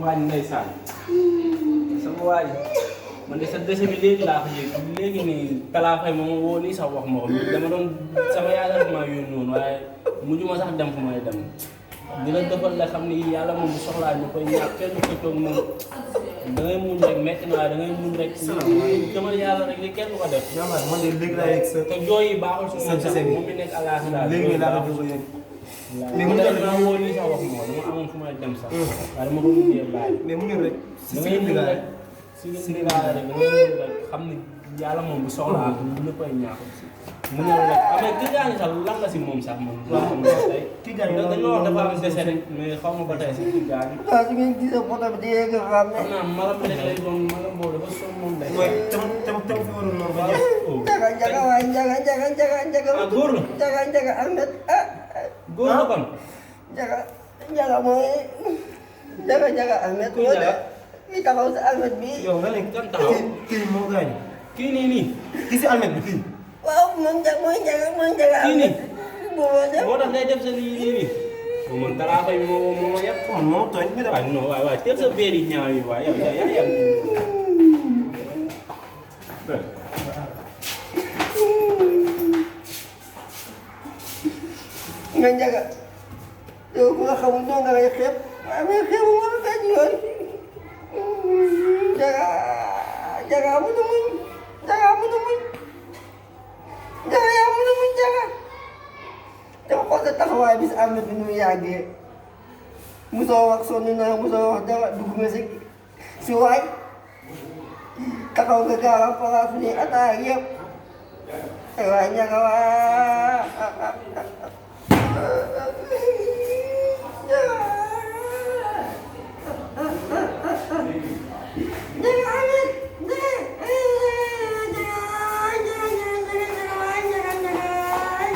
waañ ndeysaan sama waaj man de sa dese bi léegi laa ko yëg léegi nii kalaafay ma woo nii sax wax ma ko dama doon sama yaay la ma yónni woon waaye mujj ma sax dem fu may dem dina defal la xam ni yàlla moom bu soxlaa ñu koy ñàkk kenn du ko toog moom da ngay muñ rek métti na waaye da ngay muñ rek demal yàlla rek li kenn du ko def. man de léegi laa yegg sa. te jooy yi baaxul si moom sax moom mi nekk àllaaxira léegi laa ko yegg. mais mu ne maa woo nii sax wax ma dama amoon fu may dem sax waaye dama ko mujjee bàyyi. mais mu ngi rek. da ngay muñ rek si li laa rek da ngay muñ rek xam ni yàlla moom bu soxlaa ñu koy ñàkk mu ñëw rek mais kii gaañu sax lan la si moom sax moom. waaw xam nga tey kii gaañu dañoo wax dafa am dese rek mais xaw ma ba tey si kii gaañu. waaw su ngeen gisee photo bi di yegg xam ne. xam naa malam rek lay doon malam boobu dafa sonn moom day. mooy tam fi waroon noonu ba jeex. Njaga njaga waay njaga. ah góor la. njaga Ahmed ah. góor la kon. njaga mooy njaga Ahmed. kuy njaga kii taxaw si Ahmed bi. yow nga ne kan taxaw kii moo gaañu. kii nii. kii si almet bi kii. waaw mooy njaga kii nii. boobu moo tax ngay def sa lii nii. man dara fay moo yëpp. man moo tooñ bi waaw non waaw teel sa beer yi ñaaw yi waaye yow yaa yem. nga njaga yow ku nga xamul noonu nga lay xeeb waaye mais xeebu ma la benn yoon njaga amuñu muñ njaga yaa amuñu muñ njaga dafa xool sa taxawaay bi si Ahmed bi nu mu yàggee musoo wax sonn naa musoo wax dara dugg nga si waay taxaw nga gaaw place ni ataaya yëpp ay waay njaga waa